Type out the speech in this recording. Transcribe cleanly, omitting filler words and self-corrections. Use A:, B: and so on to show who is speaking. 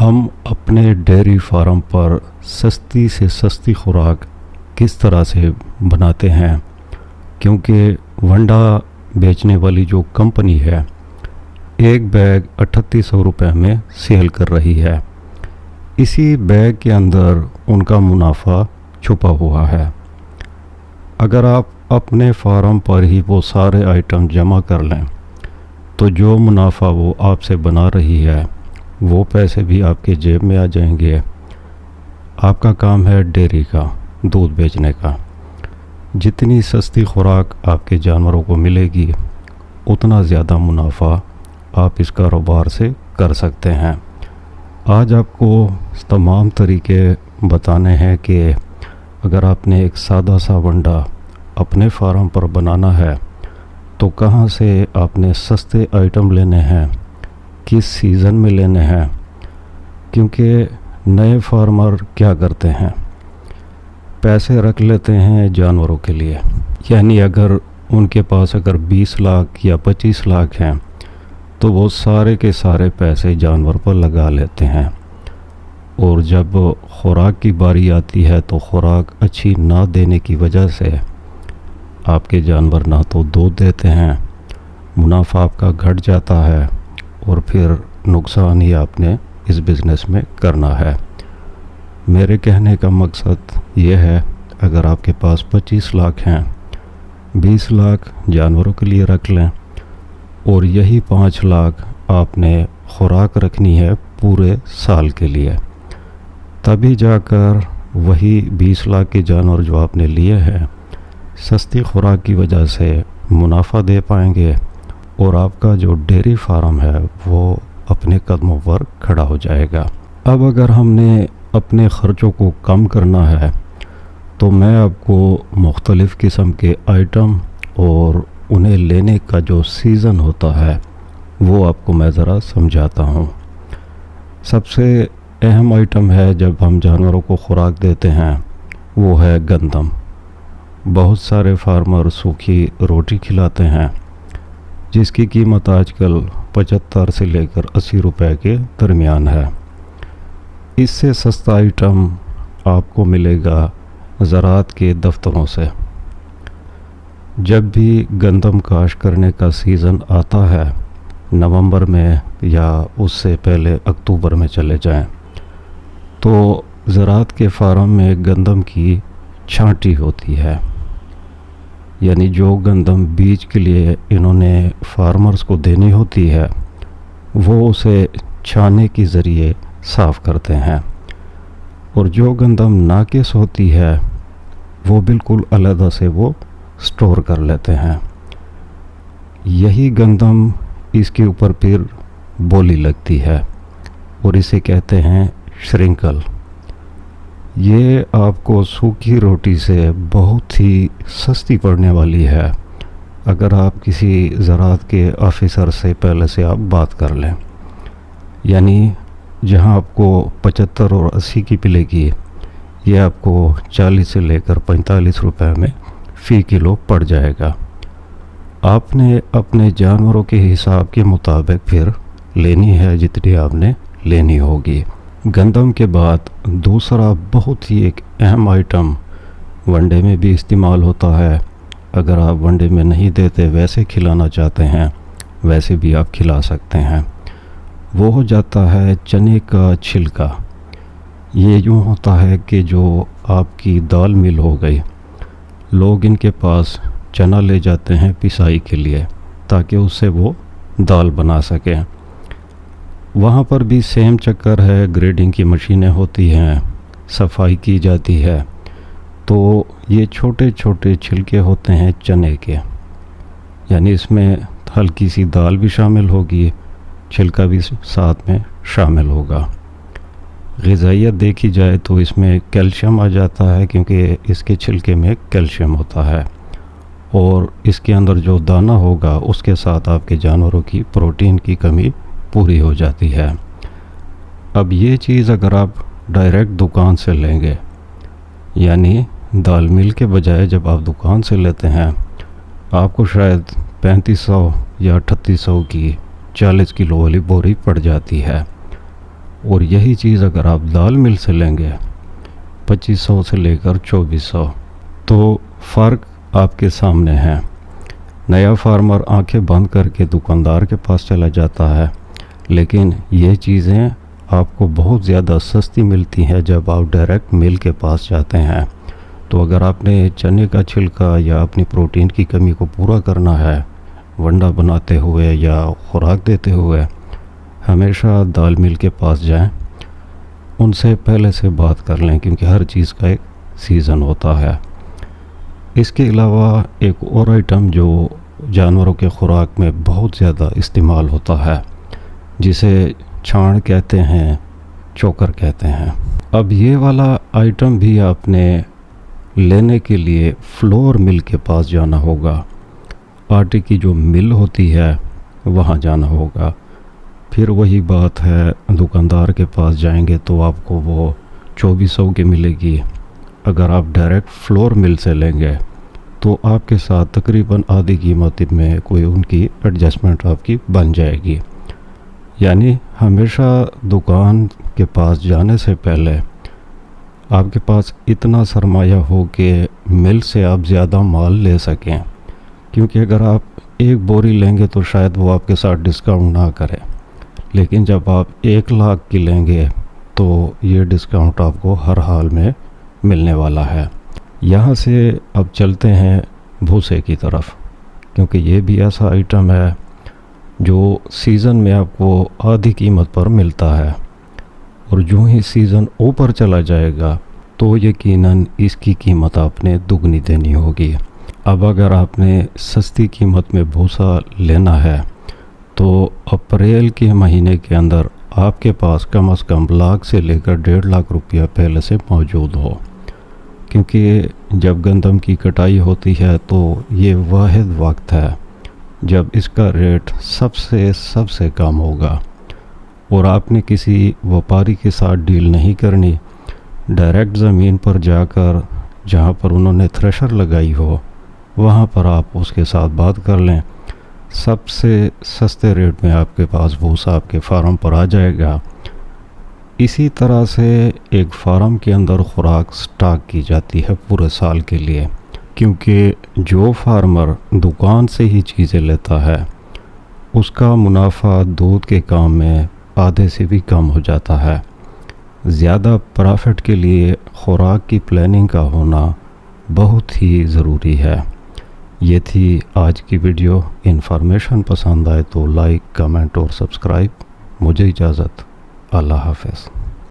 A: ہم اپنے dairy farm پر سستی سے سستی خوراک کس طرح سے بناتے ہیں، کیونکہ ونڈا بیچنے والی جو کمپنی ہے ایک بیگ 3800 روپے میں سیل کر رہی ہے۔ اسی بیگ کے اندر ان کا منافع چھپا ہوا ہے۔ اگر آپ اپنے فارم پر ہی وہ سارے آئٹم جمع کر لیں تو جو منافع وہ آپ سے بنا رہی ہے وہ پیسے بھی آپ کے جیب میں آ جائیں گے۔ آپ کا کام ہے ڈیری کا، دودھ بیچنے کا۔ جتنی سستی خوراک آپ کے جانوروں کو ملے گی اتنا زیادہ منافع آپ اس کاروبار سے کر سکتے ہیں۔ آج آپ کو تمام طریقے بتانے ہیں کہ اگر آپ نے ایک سادہ سا ونڈا اپنے فارم پر بنانا ہے تو کہاں سے آپ نے سستے آئٹم لینے ہیں، کس سیزن میں لینے ہیں، کیونکہ نئے فارمر کیا کرتے ہیں، پیسے رکھ لیتے ہیں جانوروں کے لیے۔ یعنی اگر ان کے پاس 20 لاکھ یا 25 لاکھ ہیں تو وہ سارے کے سارے پیسے جانور پر لگا لیتے ہیں، اور جب خوراک کی باری آتی ہے تو خوراک اچھی نہ دینے کی وجہ سے آپ کے جانور نہ تو دودھ دیتے ہیں، منافع آپ کا گھٹ جاتا ہے، اور پھر نقصان ہی آپ نے اس بزنس میں کرنا ہے۔ میرے کہنے کا مقصد یہ ہے، اگر آپ کے پاس 25 لاکھ ہیں، 20 لاکھ جانوروں کے لیے رکھ لیں، اور یہی 5 لاکھ آپ نے خوراک رکھنی ہے پورے سال کے لیے، تبھی جا کر وہی 20 لاکھ کے جانور جو آپ نے لیے ہیں سستی خوراک کی وجہ سے منافع دے پائیں گے، اور آپ کا جو ڈیری فارم ہے وہ اپنے قدموں پر کھڑا ہو جائے گا۔ اب اگر ہم نے اپنے خرچوں کو کم کرنا ہے تو میں آپ کو مختلف قسم کے آئٹم اور انہیں لینے کا جو سیزن ہوتا ہے وہ آپ کو میں ذرا سمجھاتا ہوں۔ سب سے اہم آئٹم ہے جب ہم جانوروں کو خوراک دیتے ہیں وہ ہے گندم۔ بہت سارے فارمر سوکھی روٹی کھلاتے ہیں جس کی قیمت آج کل 75 سے لے کر 80 روپے کے درمیان ہے۔ اس سے سستا آئٹم آپ کو ملے گا زراعت کے دفتروں سے۔ جب بھی گندم کاشت کرنے کا سیزن آتا ہے، نومبر میں یا اس سے پہلے اکتوبر میں چلے جائیں، تو زراعت کے فارم میں گندم کی چھانٹی ہوتی ہے، یعنی جو گندم بیج کے لیے انہوں نے فارمرز کو دینی ہوتی ہے وہ اسے چھانے کے ذریعے صاف کرتے ہیں، اور جو گندم ناقص ہوتی ہے وہ بالکل علیحدہ سے وہ سٹور کر لیتے ہیں۔ یہی گندم اس کے اوپر پھر بولی لگتی ہے اور اسے کہتے ہیں شرنکل۔ یہ آپ کو سوکھی روٹی سے بہت ہی سستی پڑنے والی ہے اگر آپ کسی زراعت کے آفیسر سے پہلے سے آپ بات کر لیں۔ یعنی جہاں آپ کو 75 اور 80 کی ملے گی، یہ آپ کو 40 سے لے کر 45 روپے میں فی کلو پڑ جائے گا۔ آپ نے اپنے جانوروں کے حساب کے مطابق پھر لینی ہے جتنی آپ نے لینی ہوگی۔ گندم کے بعد دوسرا بہت ہی ایک اہم آئٹم ونڈے میں بھی استعمال ہوتا ہے۔ اگر آپ ونڈے میں نہیں دیتے، ویسے کھلانا چاہتے ہیں، ویسے بھی آپ کھلا سکتے ہیں۔ وہ ہو جاتا ہے چنے کا چھلکا۔ یہ یوں ہوتا ہے کہ جو آپ کی دال مل ہو گئی، لوگ ان کے پاس چنا لے جاتے ہیں پسائی کے لیے تاکہ اس سے وہ دال بنا سکیں۔ وہاں پر بھی سیم چکر ہے، گریڈنگ کی مشینیں ہوتی ہیں، صفائی کی جاتی ہے، تو یہ چھوٹے چھوٹے چھلکے ہوتے ہیں چنے کے، یعنی اس میں ہلکی سی دال بھی شامل ہوگی، چھلکا بھی ساتھ میں شامل ہوگا۔ غذائیت دیکھی جائے تو اس میں کیلشیم آ جاتا ہے، کیونکہ اس کے چھلکے میں کیلشیم ہوتا ہے، اور اس کے اندر جو دانہ ہوگا اس کے ساتھ آپ کے جانوروں کی پروٹین کی کمی پوری ہو جاتی ہے۔ اب یہ چیز اگر آپ ڈائریکٹ دکان سے لیں گے، یعنی دال مل کے بجائے جب آپ دکان سے لیتے ہیں، آپ کو شاید 3500 یا 3800 کی 40 کلو والی بوری پڑ جاتی ہے، اور یہی چیز اگر آپ دال مل سے لیں گے 2500 سے لے کر 2400، تو فرق آپ کے سامنے ہے۔ نیا فارمر آنکھیں بند کر کے دکاندار کے پاس چلا جاتا ہے، لیکن یہ چیزیں آپ کو بہت زیادہ سستی ملتی ہیں جب آپ ڈائریکٹ مل کے پاس جاتے ہیں۔ تو اگر آپ نے چنے کا چھلکا یا اپنی پروٹین کی کمی کو پورا کرنا ہے ونڈا بناتے ہوئے یا خوراک دیتے ہوئے، ہمیشہ دال مل کے پاس جائیں، ان سے پہلے سے بات کر لیں، کیونکہ ہر چیز کا ایک سیزن ہوتا ہے۔ اس کے علاوہ ایک اور آئٹم جو جانوروں کے خوراک میں بہت زیادہ استعمال ہوتا ہے، جسے چھان کہتے ہیں، چوکر کہتے ہیں۔ اب یہ والا آئٹم بھی آپ نے لینے کے لیے فلور مل کے پاس جانا ہوگا، آٹے کی جو مل ہوتی ہے وہاں جانا ہوگا۔ پھر وہی بات ہے، دکاندار کے پاس جائیں گے تو آپ کو وہ 2400 کی ملے گی۔ اگر آپ ڈائریکٹ فلور مل سے لیں گے تو آپ کے ساتھ تقریباً آدھی قیمت میں کوئی ان کی ایڈجسٹمنٹ آپ کی بن جائے گی۔ یعنی ہمیشہ دکان کے پاس جانے سے پہلے آپ کے پاس اتنا سرمایہ ہو کہ مل سے آپ زیادہ مال لے سکیں، کیونکہ اگر آپ ایک بوری لیں گے تو شاید وہ آپ کے ساتھ ڈسکاؤنٹ نہ کرے، لیکن جب آپ 1 لاکھ کی لیں گے تو یہ ڈسکاؤنٹ آپ کو ہر حال میں ملنے والا ہے۔ یہاں سے اب چلتے ہیں بھوسے کی طرف، کیونکہ یہ بھی ایسا آئٹم ہے جو سیزن میں آپ کو آدھی قیمت پر ملتا ہے، اور جو ہی سیزن اوپر چلا جائے گا تو یقیناً اس کی قیمت آپ نے دگنی دینی ہوگی۔ اب اگر آپ نے سستی قیمت میں بھوسا لینا ہے تو اپریل کے مہینے کے اندر آپ کے پاس کم از کم لاکھ سے لے کر 1.5 لاکھ روپیہ پہلے سے موجود ہو، کیونکہ جب گندم کی کٹائی ہوتی ہے تو یہ واحد وقت ہے جب اس کا ریٹ سب سے کم ہوگا، اور آپ نے کسی وپاری کے ساتھ ڈیل نہیں کرنی، ڈائریکٹ زمین پر جا کر جہاں پر انہوں نے تھریشر لگائی ہو وہاں پر آپ اس کے ساتھ بات کر لیں، سب سے سستے ریٹ میں آپ کے پاس بھوسا آپ کے فارم پر آ جائے گا۔ اسی طرح سے ایک فارم کے اندر خوراک سٹاک کی جاتی ہے پورے سال کے لیے، کیونکہ جو فارمر دکان سے ہی چیزیں لیتا ہے اس کا منافع دودھ کے کام میں آدھے سے بھی کم ہو جاتا ہے۔ زیادہ پرافٹ کے لیے خوراک کی پلاننگ کا ہونا بہت ہی ضروری ہے۔ یہ تھی آج کی ویڈیو۔ انفارمیشن پسند آئے تو لائک، کمنٹ اور سبسکرائب۔ مجھے اجازت، اللہ حافظ۔